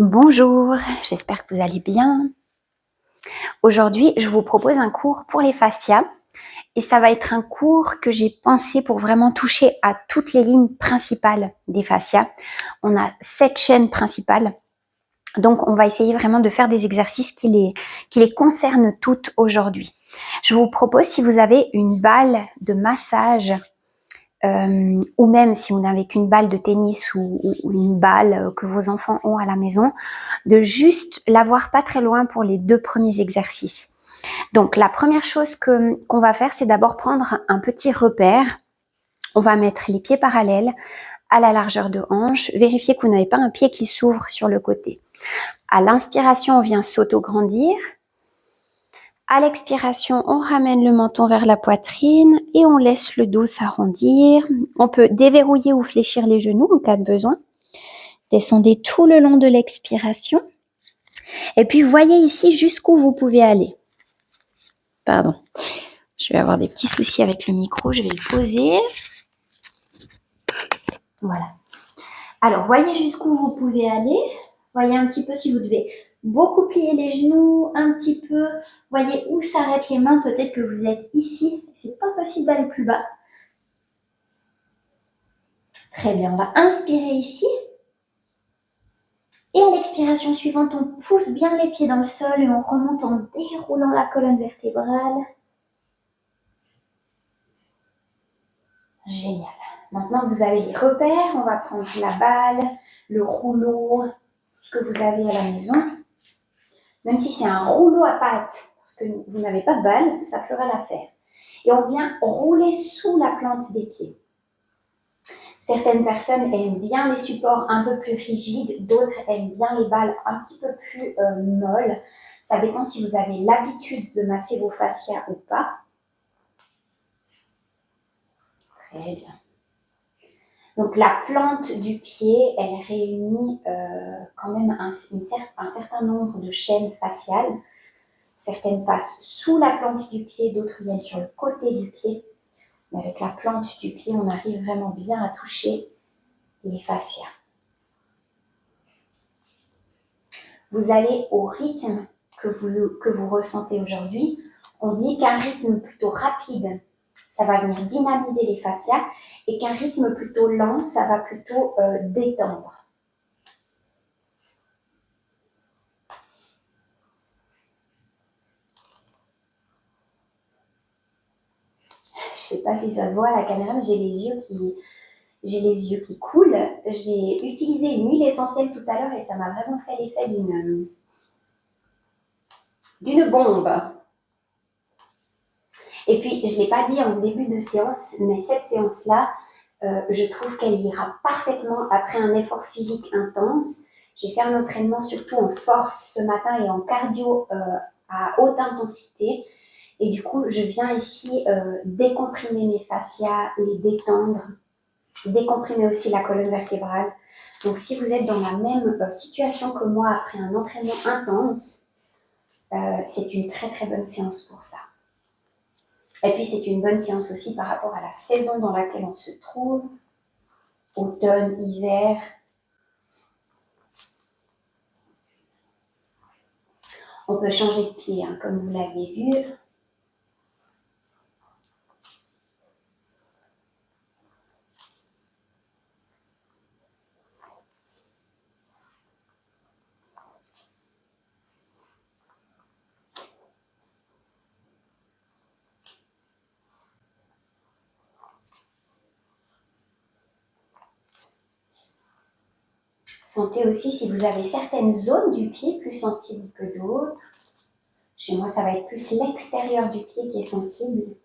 Bonjour, j'espère que vous allez bien. Aujourd'hui, je vous propose un cours pour les fascias et ça va être un cours que j'ai pensé pour vraiment toucher à toutes les lignes principales des fascias. On a 7 chaînes principales, donc on va essayer vraiment de faire des exercices qui les concernent toutes aujourd'hui. Je vous propose, si vous avez une balle de massage, ou même si vous n'avez qu'une balle de tennis ou une balle que vos enfants ont à la maison, de juste l'avoir pas très loin pour les 2 premiers exercices. Donc la première chose qu'on va faire, c'est d'abord prendre un petit repère. On va mettre les pieds parallèles à la largeur de hanche, vérifier que vous n'avez pas un pied qui s'ouvre sur le côté. À l'inspiration, on vient s'auto-grandir. À l'expiration, on ramène le menton vers la poitrine et on laisse le dos s'arrondir. On peut déverrouiller ou fléchir les genoux en cas de besoin. Descendez tout le long de l'expiration. Et puis, voyez ici jusqu'où vous pouvez aller. Pardon, je vais avoir des petits soucis avec le micro, je vais le poser. Voilà. Alors, voyez jusqu'où vous pouvez aller. Voyez un petit peu si vous devez beaucoup plier les genoux, un petit peu. Voyez où s'arrêtent les mains. Peut-être que vous êtes ici. C'est pas possible d'aller plus bas. Très bien, on va inspirer ici. Et à l'expiration suivante, on pousse bien les pieds dans le sol et on remonte en déroulant la colonne vertébrale. Génial. Maintenant que vous avez les repères, on va prendre la balle, le rouleau, ce que vous avez à la maison. Même si c'est un rouleau à pattes, parce que vous n'avez pas de balle, ça fera l'affaire. Et on vient rouler sous la plante des pieds. Certaines personnes aiment bien les supports un peu plus rigides, d'autres aiment bien les balles un petit peu plus molles. Ça dépend si vous avez l'habitude de masser vos fascias ou pas. Très bien. Donc la plante du pied, elle réunit quand même un certain nombre de chaînes faciales. Certaines passent sous la plante du pied, d'autres viennent sur le côté du pied. Mais avec la plante du pied, on arrive vraiment bien à toucher les fascias. Vous allez au rythme que vous ressentez aujourd'hui. On dit qu'un rythme plutôt rapide, ça va venir dynamiser les fascias, et qu'un rythme plutôt lent, ça va plutôt détendre. Je ne sais pas si ça se voit à la caméra, mais j'ai les yeux qui coulent. J'ai utilisé une huile essentielle tout à l'heure et ça m'a vraiment fait l'effet d'une bombe. Et puis, je ne l'ai pas dit en début de séance, mais cette séance-là, je trouve qu'elle ira parfaitement après un effort physique intense. J'ai fait un entraînement surtout en force ce matin et en cardio à haute intensité. Et du coup, je viens ici décomprimer mes fascias, les détendre, décomprimer aussi la colonne vertébrale. Donc, si vous êtes dans la même situation que moi après un entraînement intense, c'est une très très bonne séance pour ça. Et puis, c'est une bonne séance aussi par rapport à la saison dans laquelle on se trouve, automne, hiver. On peut changer de pied, hein, comme vous l'avez vu. Sentez aussi si vous avez certaines zones du pied plus sensibles que d'autres. Chez moi, ça va être plus l'extérieur du pied qui est sensible,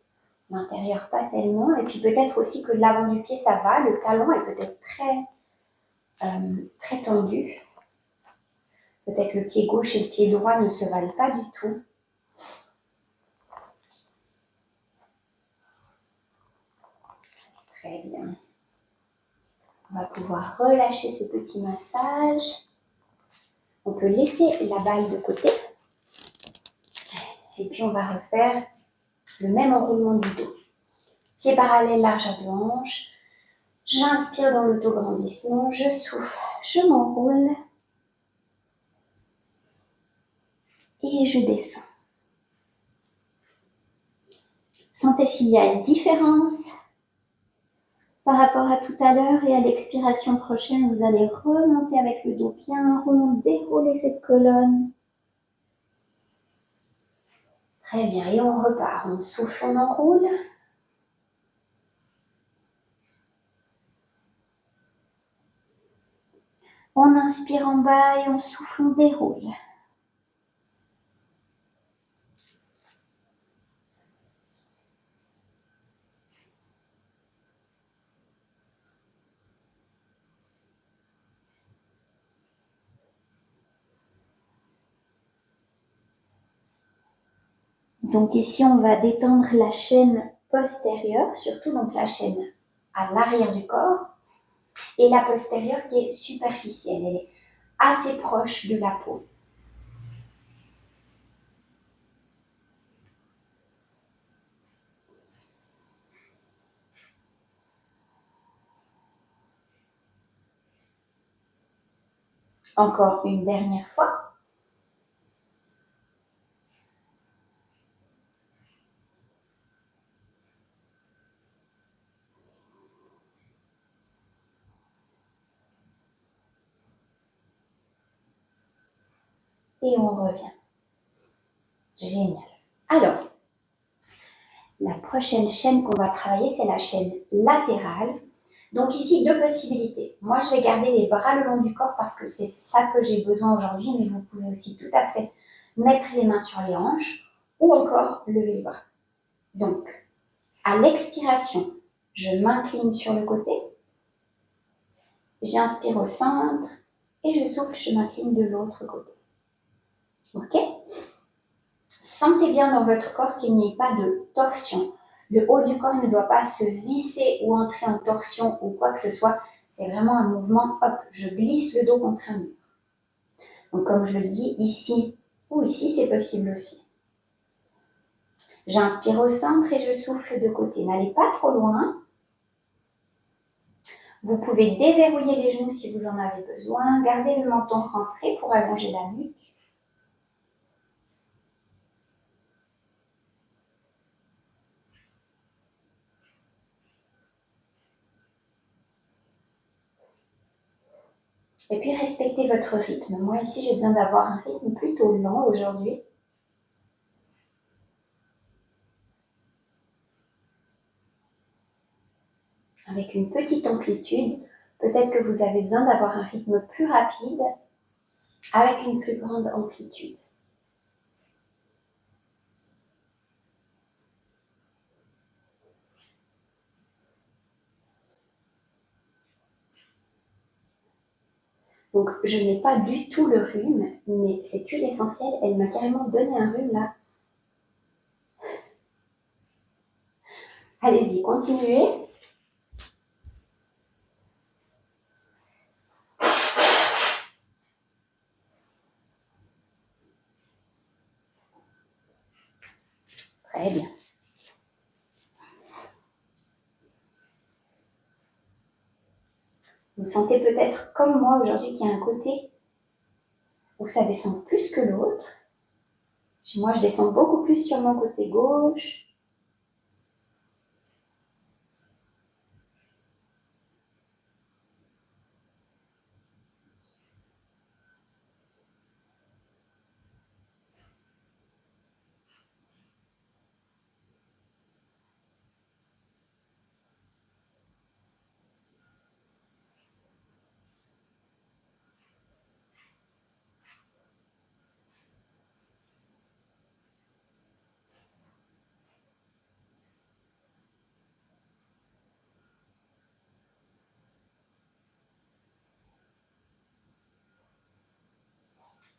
l'intérieur pas tellement. Et puis peut-être aussi que l'avant du pied, ça va, le talon est peut-être très tendu. Peut-être le pied gauche et le pied droit ne se valent pas du tout. Très bien. On va pouvoir relâcher ce petit massage. On peut laisser la balle de côté. Et puis on va refaire le même enroulement du dos. Pieds parallèles, largeur de hanche. J'inspire dans l'autograndissement, je souffle, je m'enroule. Et je descends. Sentez s'il y a une différence par rapport à tout à l'heure et à l'expiration prochaine. Vous allez remonter avec le dos bien rond, dérouler cette colonne. Très bien, et on repart. On souffle, on enroule. On inspire en bas et on souffle, on déroule. Donc ici, on va détendre la chaîne postérieure, surtout donc la chaîne à l'arrière du corps, et la postérieure qui est superficielle, elle est assez proche de la peau. Encore une dernière fois. Et on revient. Génial. Alors, la prochaine chaîne qu'on va travailler, c'est la chaîne latérale. Donc ici, deux possibilités. Moi, je vais garder les bras le long du corps parce que c'est ça que j'ai besoin aujourd'hui, mais vous pouvez aussi tout à fait mettre les mains sur les hanches ou encore lever les bras. Donc, à l'expiration, je m'incline sur le côté, j'inspire au centre et je souffle, je m'incline de l'autre côté. Ok? Sentez bien dans votre corps qu'il n'y ait pas de torsion. Le haut du corps ne doit pas se visser ou entrer en torsion ou quoi que ce soit. C'est vraiment un mouvement, hop, je glisse le dos contre un mur. Donc comme je le dis, ici ou ici, c'est possible aussi. J'inspire au centre et je souffle de côté. N'allez pas trop loin. Vous pouvez déverrouiller les genoux si vous en avez besoin. Gardez le menton rentré pour allonger la nuque. Et puis respectez votre rythme. Moi ici, j'ai besoin d'avoir un rythme plutôt lent aujourd'hui. Avec une petite amplitude. Peut-être que vous avez besoin d'avoir un rythme plus rapide avec une plus grande amplitude. Donc, je n'ai pas du tout le rhume, mais cette huile essentielle, elle m'a carrément donné un rhume là. Allez-y, continuez. Très bien. Vous sentez peut-être comme moi aujourd'hui qu'il y a un côté où ça descend plus que l'autre. Chez moi, je descends beaucoup plus sur mon côté gauche.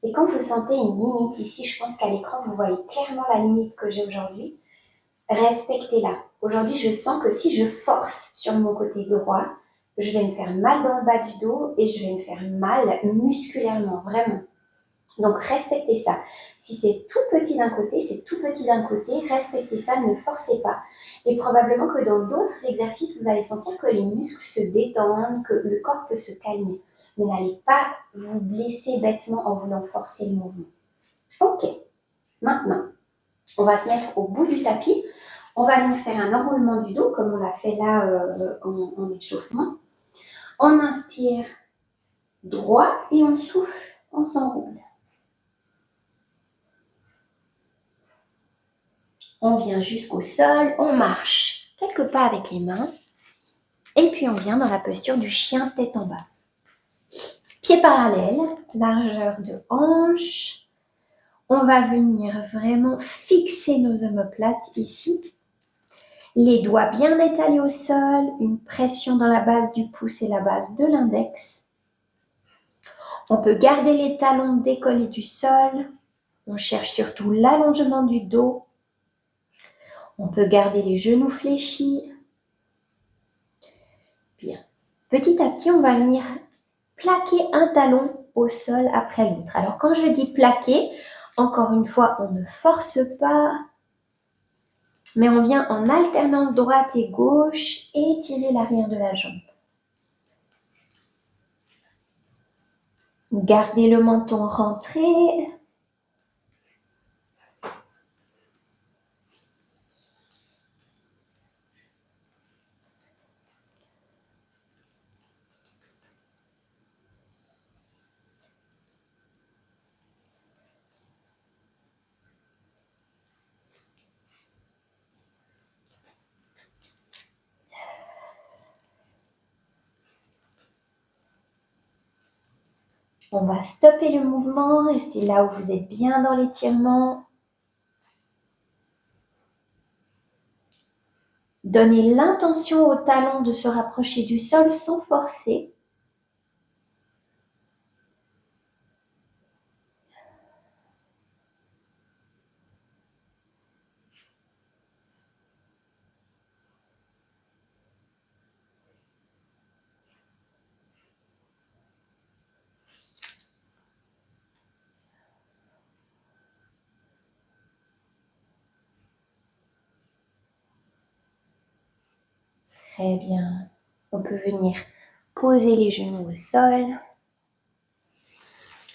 Et quand vous sentez une limite ici, je pense qu'à l'écran, vous voyez clairement la limite que j'ai aujourd'hui. Respectez-la. Aujourd'hui, je sens que si je force sur mon côté droit, je vais me faire mal dans le bas du dos et je vais me faire mal musculairement, vraiment. Donc, respectez ça. Si c'est tout petit d'un côté, c'est tout petit d'un côté. Respectez ça, ne forcez pas. Et probablement que dans d'autres exercices, vous allez sentir que les muscles se détendent, que le corps peut se calmer. Mais n'allez pas vous blesser bêtement en voulant forcer le mouvement. Ok. Maintenant, on va se mettre au bout du tapis. On va venir faire un enroulement du dos, comme on l'a fait là en échauffement. On inspire droit et on souffle, on s'enroule. On vient jusqu'au sol, on marche quelques pas avec les mains. Et puis on vient dans la posture du chien tête en bas. Pieds parallèles, largeur de hanche. On va venir vraiment fixer nos omoplates ici. Les doigts bien étalés au sol, une pression dans la base du pouce et la base de l'index. On peut garder les talons décollés du sol. On cherche surtout l'allongement du dos. On peut garder les genoux fléchis. Bien. Petit à petit, on va venir plaquer un talon au sol après l'autre. Alors, quand je dis plaquer, encore une fois, on ne force pas, mais on vient en alternance droite et gauche et étirer l'arrière de la jambe. Gardez le menton rentré. On va stopper le mouvement, restez là où vous êtes bien dans l'étirement. Donnez l'intention au talon de se rapprocher du sol sans forcer. Très bien. On peut venir poser les genoux au sol.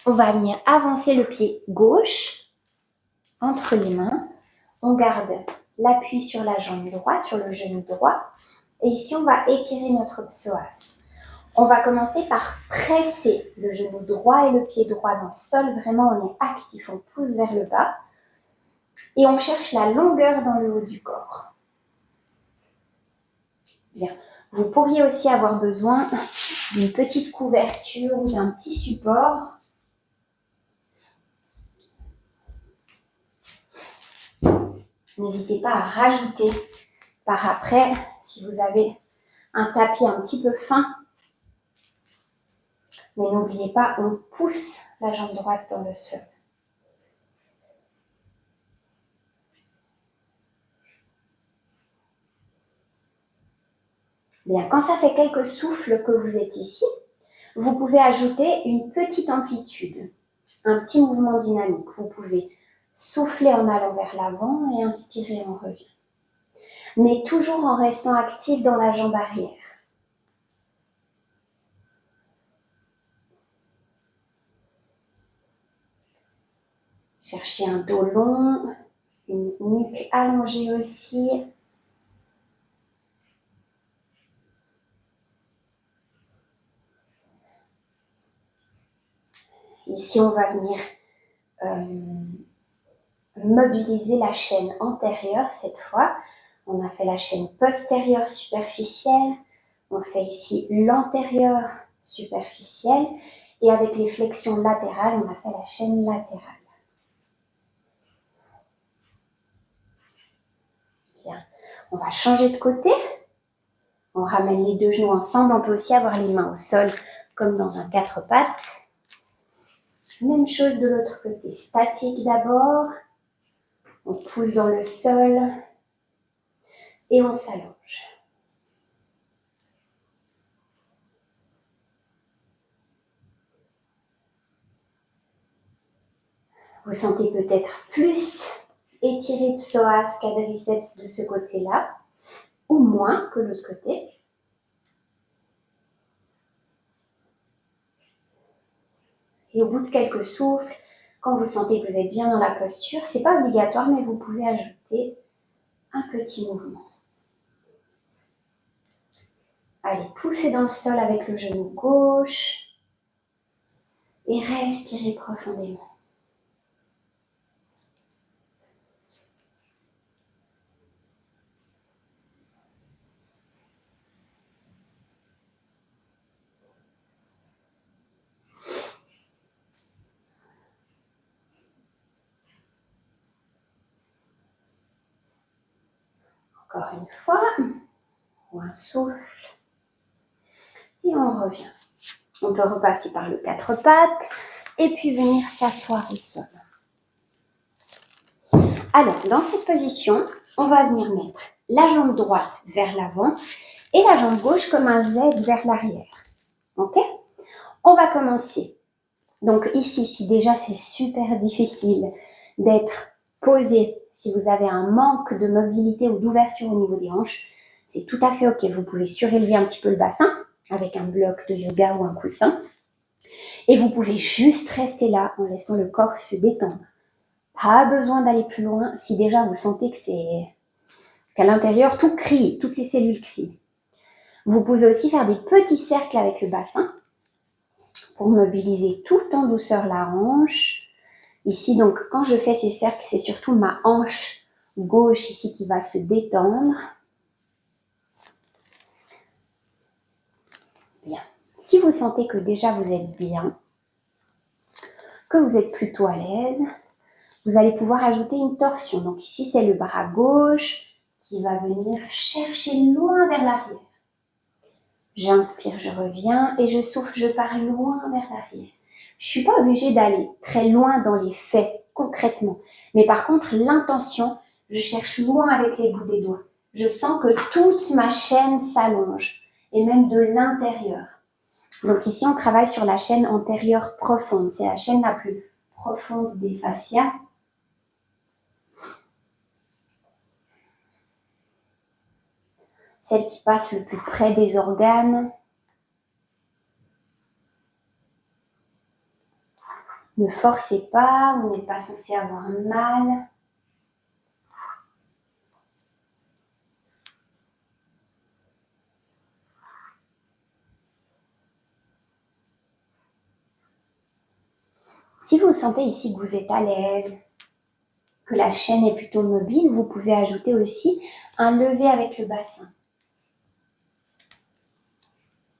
On va venir avancer le pied gauche entre les mains. On garde l'appui sur la jambe droite, sur le genou droit. Et ici, on va étirer notre psoas. On va commencer par presser le genou droit et le pied droit dans le sol. Vraiment, on est actif, on pousse vers le bas. Et on cherche la longueur dans le haut du corps. Bien. Vous pourriez aussi avoir besoin d'une petite couverture ou d'un petit support. N'hésitez pas à rajouter par après si vous avez un tapis un petit peu fin. Mais n'oubliez pas, on pousse la jambe droite dans le sol. Bien, quand ça fait quelques souffles que vous êtes ici, vous pouvez ajouter une petite amplitude, un petit mouvement dynamique. Vous pouvez souffler en allant vers l'avant et inspirer en revient. Mais toujours en restant actif dans la jambe arrière. Cherchez un dos long, une nuque allongée aussi. Ici, on va venir mobiliser la chaîne antérieure cette fois. On a fait la chaîne postérieure superficielle. On fait ici l'antérieure superficielle. Et avec les flexions latérales, on a fait la chaîne latérale. Bien. On va changer de côté. On ramène les deux genoux ensemble. On peut aussi avoir les mains au sol, comme dans un quatre pattes. Même chose de l'autre côté. Statique d'abord. On pousse dans le sol. Et on s'allonge. Vous sentez peut-être plus étirer psoas, quadriceps de ce côté-là, ou moins que l'autre côté. Et au bout de quelques souffles, Quand vous sentez que vous êtes bien dans la posture, c'est pas obligatoire, mais vous pouvez ajouter un petit mouvement. Allez, poussez dans le sol avec le genou gauche et respirez profondément. Encore une fois, ou un souffle. Et on revient. On peut repasser par le quatre pattes et puis venir s'asseoir au sol. Alors, dans cette position, on va venir mettre la jambe droite vers l'avant et la jambe gauche comme un Z vers l'arrière. Ok? On va commencer. Donc ici, si déjà c'est super difficile d'être posé, si vous avez un manque de mobilité ou d'ouverture au niveau des hanches, c'est tout à fait ok. Vous pouvez surélever un petit peu le bassin avec un bloc de yoga ou un coussin. Et vous pouvez juste rester là en laissant le corps se détendre. Pas besoin d'aller plus loin si déjà vous sentez que qu'à l'intérieur tout crie, toutes les cellules crient. Vous pouvez aussi faire des petits cercles avec le bassin pour mobiliser tout en douceur la hanche. Ici, donc, quand je fais ces cercles, c'est surtout ma hanche gauche ici qui va se détendre. Bien. Si vous sentez que déjà vous êtes bien, que vous êtes plutôt à l'aise, vous allez pouvoir ajouter une torsion. Donc ici, c'est le bras gauche qui va venir chercher loin vers l'arrière. J'inspire, je reviens et je souffle, je pars loin vers l'arrière. Je ne suis pas obligée d'aller très loin dans les faits, concrètement. Mais par contre, l'intention, je cherche loin avec les bouts des doigts. Je sens que toute ma chaîne s'allonge, et même de l'intérieur. Donc ici, on travaille sur la chaîne antérieure profonde. C'est la chaîne la plus profonde des fascias. Celle qui passe le plus près des organes. Ne forcez pas, vous n'êtes pas censé avoir mal. Si vous sentez ici que vous êtes à l'aise, que la chaîne est plutôt mobile, vous pouvez ajouter aussi un lever avec le bassin.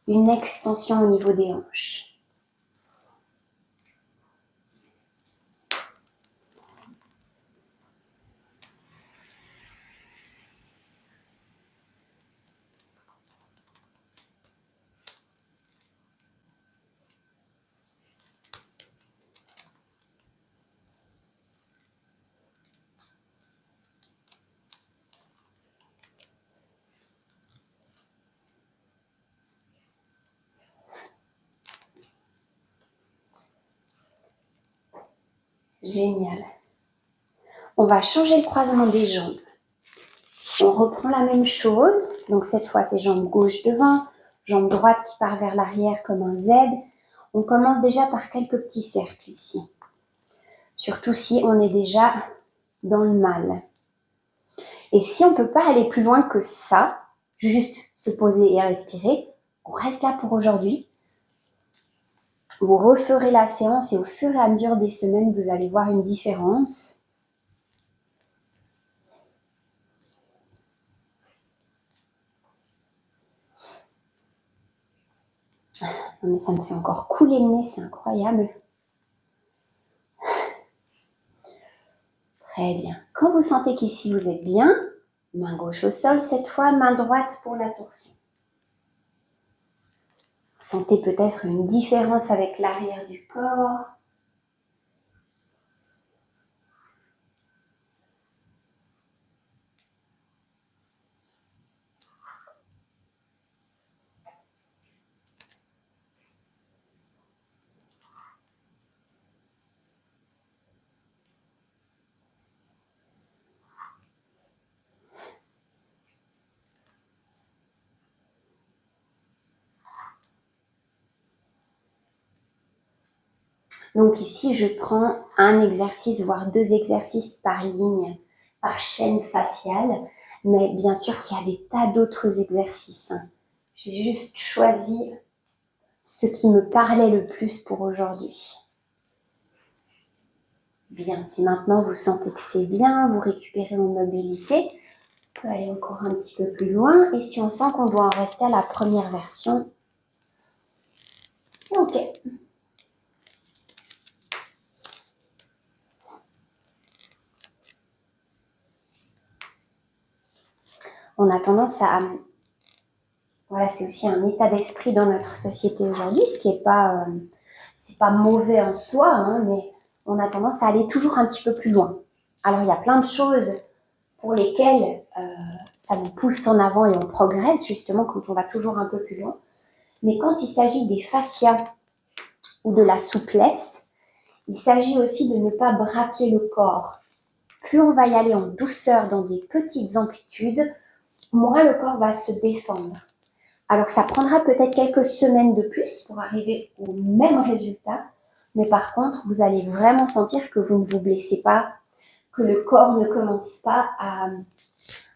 Une extension au niveau des hanches. Génial. On va changer le croisement des jambes. On reprend la même chose. Donc cette fois, c'est jambe gauche devant, jambe droite qui part vers l'arrière comme un Z. On commence déjà par quelques petits cercles ici. Surtout si on est déjà dans le mal. Et si on ne peut pas aller plus loin que ça, juste se poser et respirer, on reste là pour aujourd'hui. Vous referez la séance et au fur et à mesure des semaines, vous allez voir une différence. Non mais ça me fait encore couler le nez, c'est incroyable. Très bien. Quand vous sentez qu'ici vous êtes bien, main gauche au sol cette fois, main droite pour la torsion. Sentez peut-être une différence avec l'arrière du corps. Donc ici, je prends un exercice, voire 2 exercices par ligne, par chaîne faciale. Mais bien sûr qu'il y a des tas d'autres exercices. J'ai juste choisi ce qui me parlait le plus pour aujourd'hui. Bien, si maintenant vous sentez que c'est bien, vous récupérez en mobilité, on peut aller encore un petit peu plus loin. Et si on sent qu'on doit en rester à la première version, c'est OK. On a tendance à... Voilà, c'est aussi un état d'esprit dans notre société aujourd'hui, ce qui n'est pas... c'est pas mauvais en soi, hein, mais on a tendance à aller toujours un petit peu plus loin. Alors, il y a plein de choses pour lesquelles ça nous pousse en avant et on progresse, justement, quand on va toujours un peu plus loin. Mais quand il s'agit des fascias ou de la souplesse, il s'agit aussi de ne pas braquer le corps. Plus on va y aller en douceur dans des petites amplitudes, moins le corps va se défendre. Alors, ça prendra peut-être quelques semaines de plus pour arriver au même résultat, mais par contre, vous allez vraiment sentir que vous ne vous blessez pas, que le corps ne commence pas à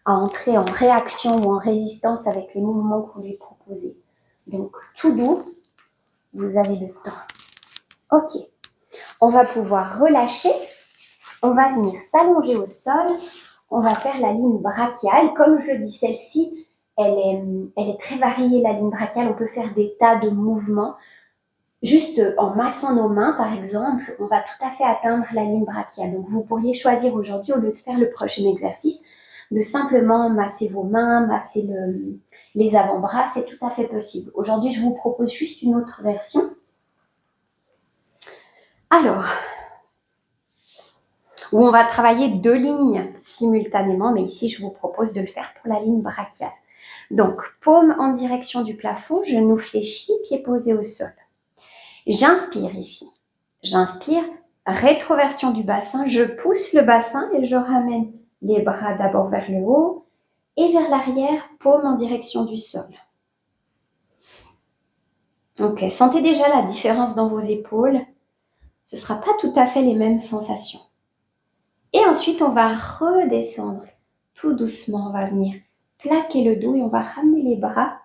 entrer en réaction ou en résistance avec les mouvements que vous lui proposez. Donc, tout doux, vous avez le temps. OK, on va pouvoir relâcher, on va venir s'allonger au sol, on va faire la ligne brachiale. Comme je le dis, celle-ci, elle est très variée, la ligne brachiale. On peut faire des tas de mouvements. Juste en massant nos mains, par exemple, on va tout à fait atteindre la ligne brachiale. Donc, vous pourriez choisir aujourd'hui, au lieu de faire le prochain exercice, de simplement masser vos mains, masser les avant-bras. C'est tout à fait possible. Aujourd'hui, je vous propose juste une autre version. Alors, où on va travailler 2 lignes simultanément, mais ici, je vous propose de le faire pour la ligne brachiale. Donc, paume en direction du plafond, genoux fléchis, pieds posés au sol. J'inspire ici. J'inspire, rétroversion du bassin, je pousse le bassin et je ramène les bras d'abord vers le haut et vers l'arrière, paume en direction du sol. Ok, sentez déjà la différence dans vos épaules. Ce ne sera pas tout à fait les mêmes sensations. Et ensuite, on va redescendre tout doucement. On va venir plaquer le dos et on va ramener les bras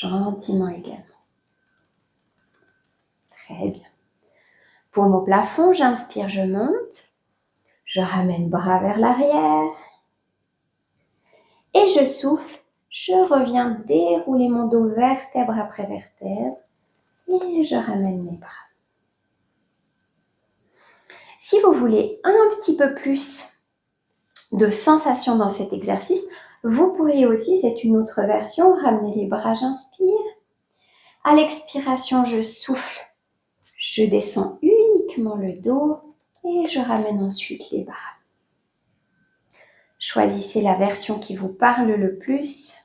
gentiment également. Très bien. Paume au plafond, j'inspire, je monte. Je ramène bras vers l'arrière. Et je souffle. Je reviens dérouler mon dos vertèbre après vertèbre. Et je ramène mes bras. Si vous voulez un petit peu plus de sensation dans cet exercice, vous pourriez aussi, c'est une autre version, ramener les bras, j'inspire. À l'expiration, je souffle. Je descends uniquement le dos et je ramène ensuite les bras. Choisissez la version qui vous parle le plus.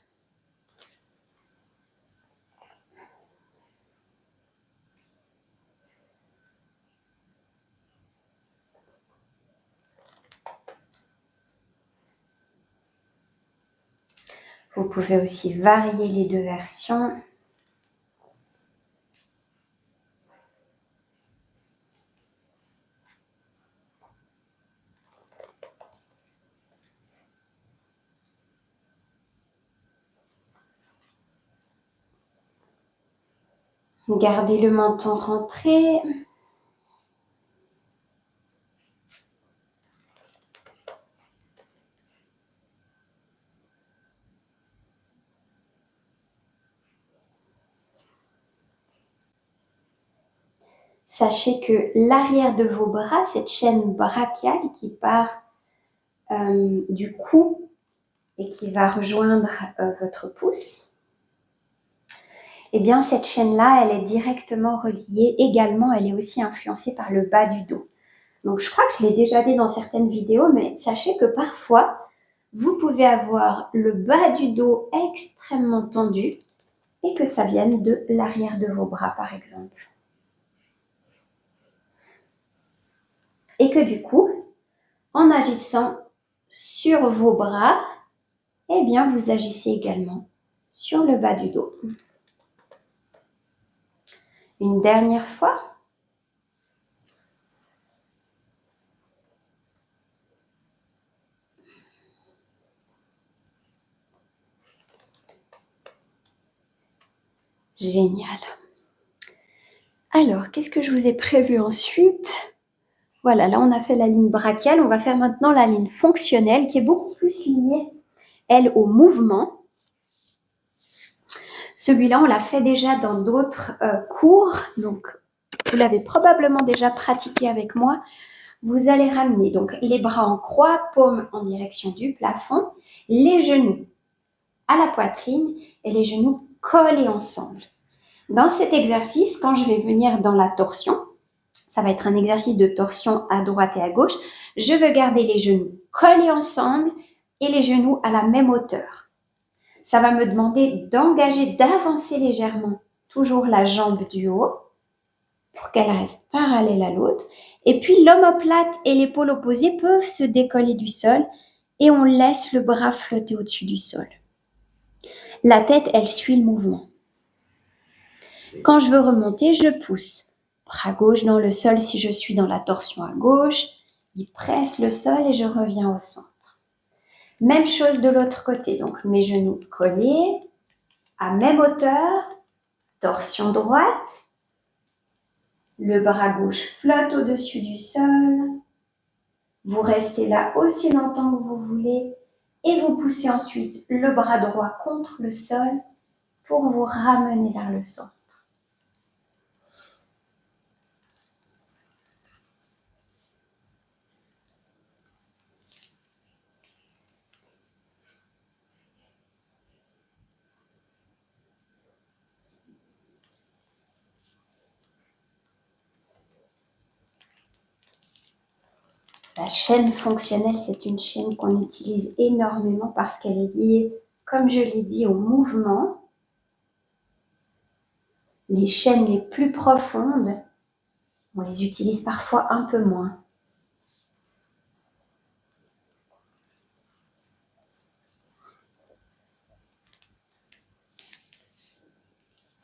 Vous pouvez aussi varier les 2 versions. Gardez le menton rentré. Sachez que l'arrière de vos bras, cette chaîne brachiale qui part du cou et qui va rejoindre votre pouce, eh bien cette chaîne-là, elle est directement reliée. Également, elle est aussi influencée par le bas du dos. Donc je crois que je l'ai déjà dit dans certaines vidéos, mais sachez que parfois, vous pouvez avoir le bas du dos extrêmement tendu et que ça vienne de l'arrière de vos bras, par exemple. Et que du coup, en agissant sur vos bras, eh bien, vous agissez également sur le bas du dos. Une dernière fois. Génial. Alors, qu'est-ce que je vous ai prévu ensuite? Voilà, là on a fait la ligne brachiale. On va faire maintenant la ligne fonctionnelle qui est beaucoup plus liée, elle, au mouvement. Celui-là, on l'a fait déjà dans d'autres cours, donc vous l'avez probablement déjà pratiqué avec moi. Vous allez ramener donc les bras en croix, paumes en direction du plafond, les genoux à la poitrine et les genoux collés ensemble. Dans cet exercice, quand je vais venir dans la torsion, ça va être un exercice de torsion à droite et à gauche, je veux garder les genoux collés ensemble et les genoux à la même hauteur. Ça va me demander d'engager, d'avancer légèrement toujours la jambe du haut pour qu'elle reste parallèle à l'autre. Et puis l'omoplate et l'épaule opposée peuvent se décoller du sol et on laisse le bras flotter au-dessus du sol. La tête, elle suit le mouvement. Quand je veux remonter, je pousse. Bras gauche dans le sol si je suis dans la torsion à gauche. Il presse le sol et je reviens au centre. Même chose de l'autre côté. Donc mes genoux collés à même hauteur. Torsion droite. Le bras gauche flotte au-dessus du sol. Vous restez là aussi longtemps que vous voulez et vous poussez ensuite le bras droit contre le sol pour vous ramener vers le centre. La chaîne fonctionnelle, c'est une chaîne qu'on utilise énormément parce qu'elle est liée, comme je l'ai dit, au mouvement. Les chaînes les plus profondes, on les utilise parfois un peu moins.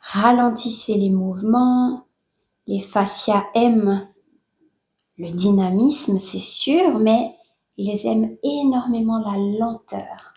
Ralentissez les mouvements. Les fascias aiment le dynamisme, c'est sûr, mais ils aiment énormément la lenteur.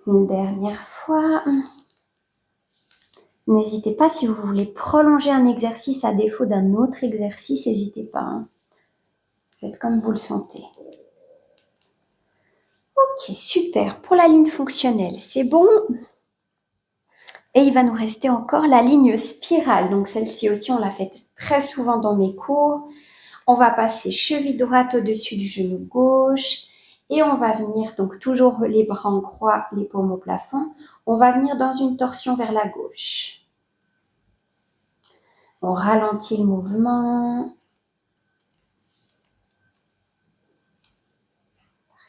Une dernière fois. N'hésitez pas, si vous voulez prolonger un exercice à défaut d'un autre exercice, n'hésitez pas. Hein. Faites comme vous le sentez. Ok, super. Pour la ligne fonctionnelle, c'est bon. Et il va nous rester encore la ligne spirale. Donc celle-ci aussi, on l'a faite très souvent dans mes cours. On va passer cheville droite au-dessus du genou gauche. Et on va venir, donc toujours les bras en croix, les paumes au plafond. On va venir dans une torsion vers la gauche. On ralentit le mouvement.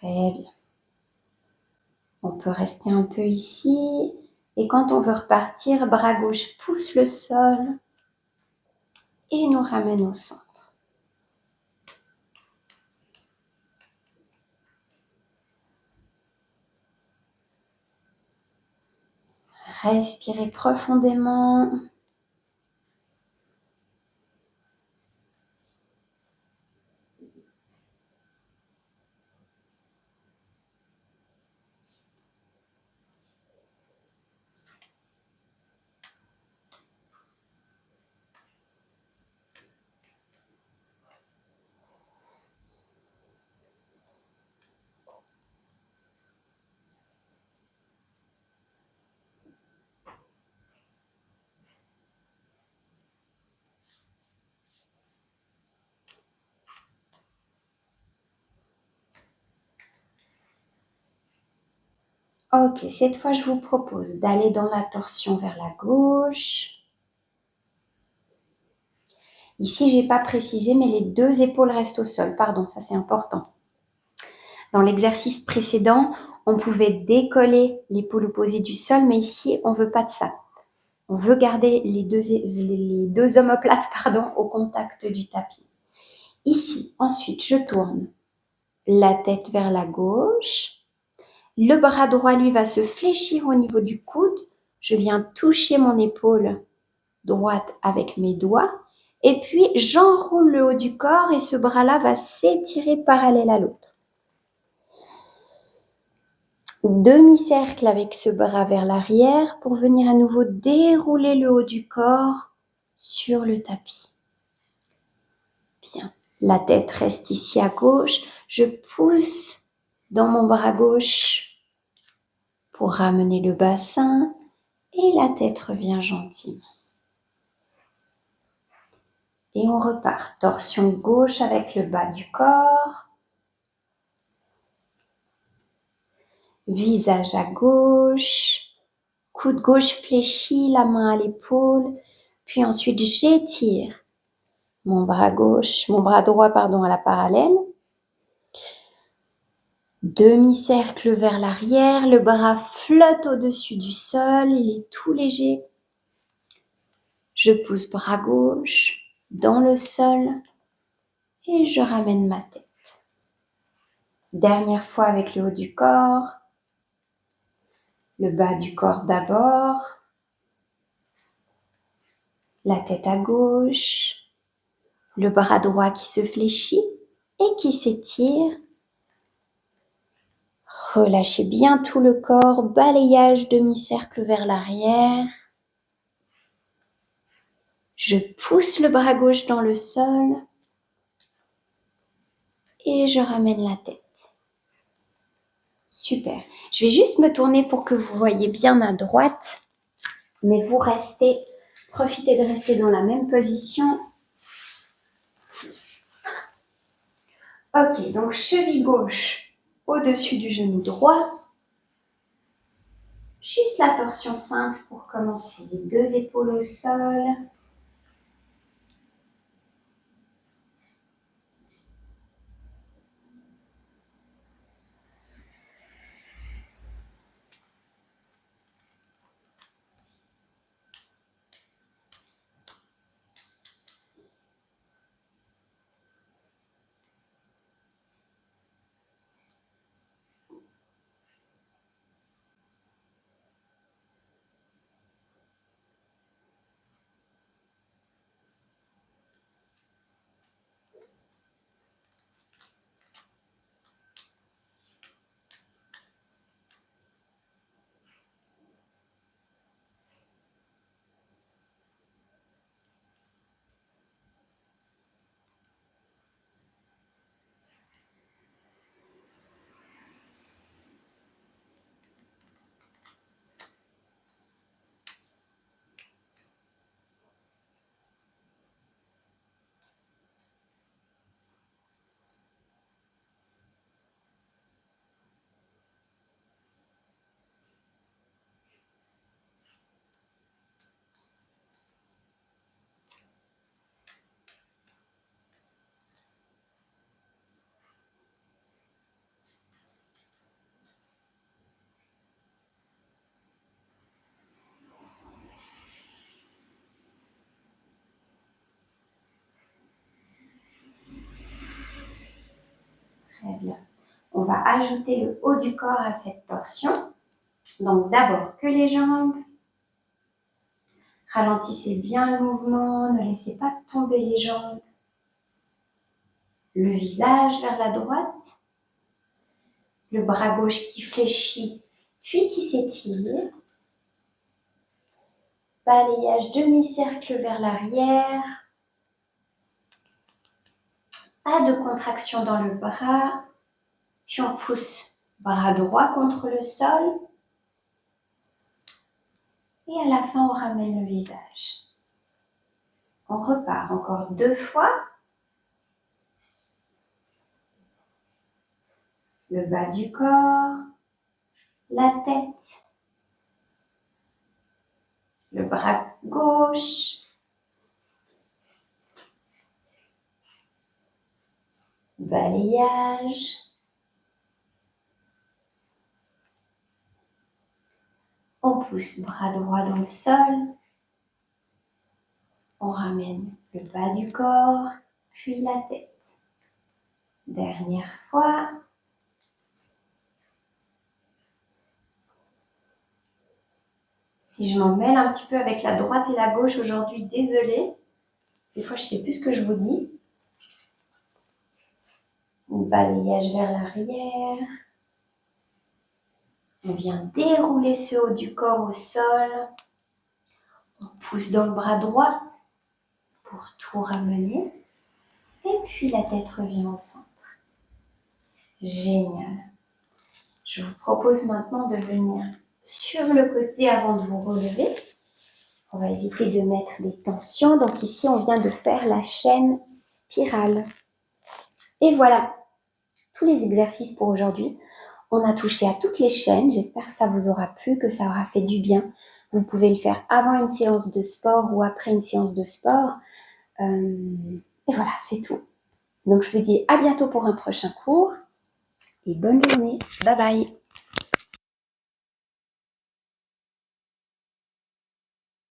Très bien. On peut rester un peu ici. Et quand on veut repartir, bras gauche pousse le sol et nous ramène au centre. Respirez profondément. Ok, cette fois, je vous propose d'aller dans la torsion vers la gauche. Ici, j'ai pas précisé, mais les deux épaules restent au sol. Pardon, ça c'est important. Dans l'exercice précédent, on pouvait décoller l'épaule opposée du sol, mais ici, on veut pas de ça. On veut garder les deux omoplates au contact du tapis. Ici, ensuite, je tourne la tête vers la gauche. Le bras droit, lui, va se fléchir au niveau du coude. Je viens toucher mon épaule droite avec mes doigts. Et puis, j'enroule le haut du corps et ce bras-là va s'étirer parallèle à l'autre. Demi-cercle avec ce bras vers l'arrière pour venir à nouveau dérouler le haut du corps sur le tapis. Bien. La tête reste ici à gauche. Je pousse dans mon bras gauche pour ramener le bassin et la tête revient gentiment. Et on repart. Torsion gauche avec le bas du corps. Visage à gauche. Coude gauche fléchi, la main à l'épaule. Puis ensuite, j'étire mon bras droit, à la parallèle. Demi-cercle vers l'arrière, le bras flotte au-dessus du sol, il est tout léger. Je pousse bras gauche dans le sol et je ramène ma tête. Dernière fois avec le haut du corps, le bas du corps d'abord, la tête à gauche, le bras droit qui se fléchit et qui s'étire. Relâchez bien tout le corps, balayage demi-cercle vers l'arrière. Je pousse le bras gauche dans le sol et je ramène la tête. Super. Je vais juste me tourner pour que vous voyez bien à droite, mais vous profitez de rester dans la même position. Ok, donc cheville gauche au-dessus du genou droit. Juste la torsion simple pour commencer. Les deux épaules au sol. Très bien. On va ajouter le haut du corps à cette torsion. Donc d'abord que les jambes. Ralentissez bien le mouvement, ne laissez pas tomber les jambes. Le visage vers la droite. Le bras gauche qui fléchit, puis qui s'étire. Balayage demi-cercle vers l'arrière. Pas de contraction dans le bras. Puis on pousse bras droit contre le sol. Et à la fin, on ramène le visage. On repart encore 2 fois. Le bas du corps. la tête, le bras gauche, balayage, on pousse bras droit dans le sol, on ramène le bas du corps, puis la tête. Dernière fois. Si je m'en mêle un petit peu avec la droite et la gauche aujourd'hui, désolée. Des fois, je ne sais plus ce que je vous dis. On balayage vers l'arrière. On vient dérouler ce haut du corps au sol. On pousse dans le bras droit pour tout ramener. Et puis la tête revient au centre. Génial. Je vous propose maintenant de venir sur le côté avant de vous relever. On va éviter de mettre des tensions. Donc ici, on vient de faire la chaîne spirale. Et voilà, tous les exercices pour aujourd'hui. On a touché à toutes les chaînes. J'espère que ça vous aura plu, que ça aura fait du bien. Vous pouvez le faire avant une séance de sport ou après une séance de sport. Et voilà, c'est tout. Donc, je vous dis à bientôt pour un prochain cours et bonne journée. Bye bye.